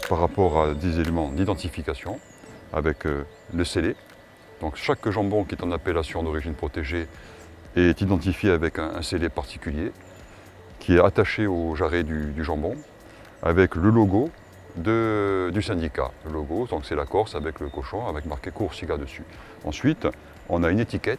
par rapport à des éléments d'identification avec le scellé. Donc chaque jambon qui est en appellation d'origine protégée est identifié avec un scellé particulier qui est attaché au jarret du jambon avec le logo du syndicat. Le logo, donc c'est la Corse avec le cochon, avec marqué Corsica dessus. Ensuite, on a une étiquette.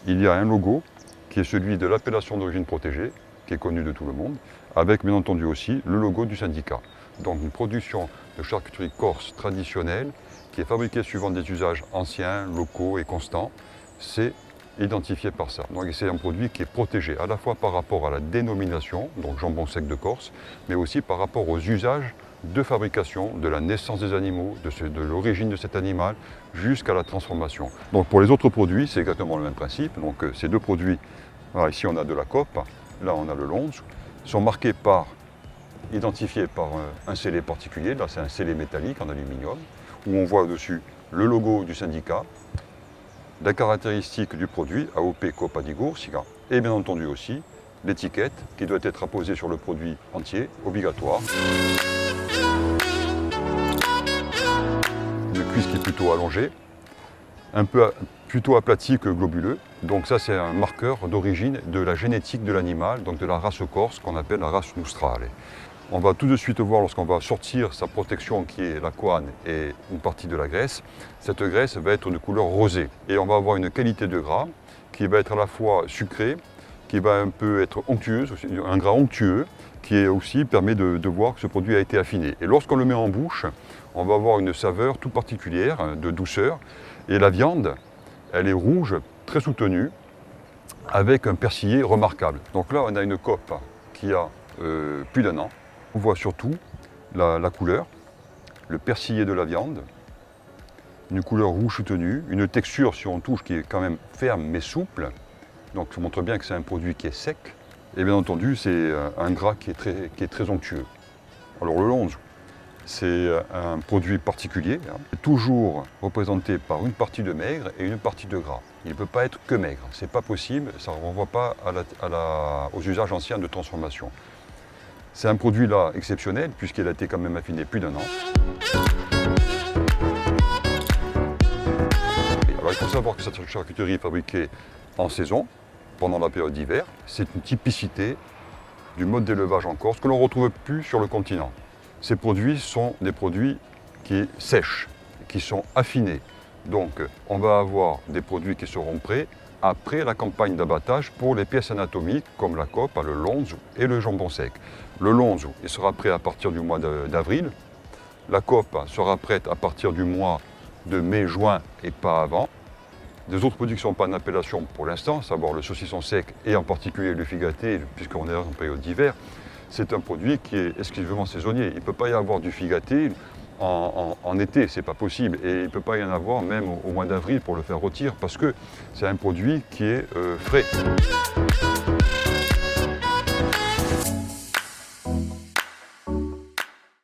Il y a un logo qui est celui de l'appellation d'origine protégée, qui est connu de tout le monde, avec bien entendu aussi le logo du syndicat. Donc une production de charcuterie corse traditionnelle qui est fabriquée suivant des usages anciens, locaux et constants. C'est identifié par ça. Donc c'est un produit qui est protégé à la fois par rapport à la dénomination, donc jambon sec de Corse, mais aussi par rapport aux usages de fabrication, de la naissance des animaux, de l'origine de cet animal, jusqu'à la transformation. Donc pour les autres produits, c'est exactement le même principe. Donc ces deux produits, voilà, ici on a de la cope, là on a le longe, sont marqués identifiés par un scellé particulier. Là c'est un scellé métallique en aluminium, où on voit au-dessus le logo du syndicat, la caractéristique du produit, AOP Coppa di Corsica, et bien entendu aussi l'étiquette qui doit être apposée sur le produit entier, obligatoire. Une cuisse qui est plutôt allongée, un peu plutôt aplati que globuleux. Donc ça c'est un marqueur d'origine de la génétique de l'animal, donc de la race corse qu'on appelle la race nostrale. On va tout de suite voir lorsqu'on va sortir sa protection qui est la couenne et une partie de la graisse. Cette graisse va être de couleur rosée et on va avoir une qualité de gras qui va être à la fois sucrée, qui va un peu être onctueuse, un gras onctueux qui est aussi permet de voir que ce produit a été affiné. Et lorsqu'on le met en bouche, on va avoir une saveur tout particulière de douceur et la viande, elle est rouge, très soutenue, avec un persillé remarquable. Donc là, on a une cope qui a plus d'1 an. On voit surtout la couleur, le persillé de la viande, une couleur rouge soutenue, une texture si on touche qui est quand même ferme mais souple. Donc ça montre bien que c'est un produit qui est sec. Et bien entendu, c'est un gras qui est très onctueux. Alors le longe, c'est un produit particulier, toujours représenté par une partie de maigre et une partie de gras. Il ne peut pas être que maigre, c'est pas possible, ça ne renvoie pas aux usages anciens de transformation. C'est un produit là exceptionnel puisqu'il a été quand même affiné plus d'1 an. Alors il faut savoir que cette charcuterie est fabriquée en saison, pendant la période d'hiver. C'est une typicité du mode d'élevage en Corse que l'on ne retrouve plus sur le continent. Ces produits sont des produits qui sèchent, qui sont affinés. Donc on va avoir des produits qui seront prêts après la campagne d'abattage pour les pièces anatomiques comme la cope, le lonzo et le jambon sec. Le lonzo, il sera prêt à partir du mois d'avril. La cope sera prête à partir du mois de mai-juin et pas avant. Des autres produits qui ne sont pas en appellation pour l'instant, à savoir le saucisson sec et en particulier le figaté, puisqu'on est en période d'hiver, c'est un produit qui est exclusivement saisonnier. Il ne peut pas y avoir du figaté en été, c'est pas possible. Et il ne peut pas y en avoir même au mois d'avril pour le faire rôtir parce que c'est un produit qui est frais.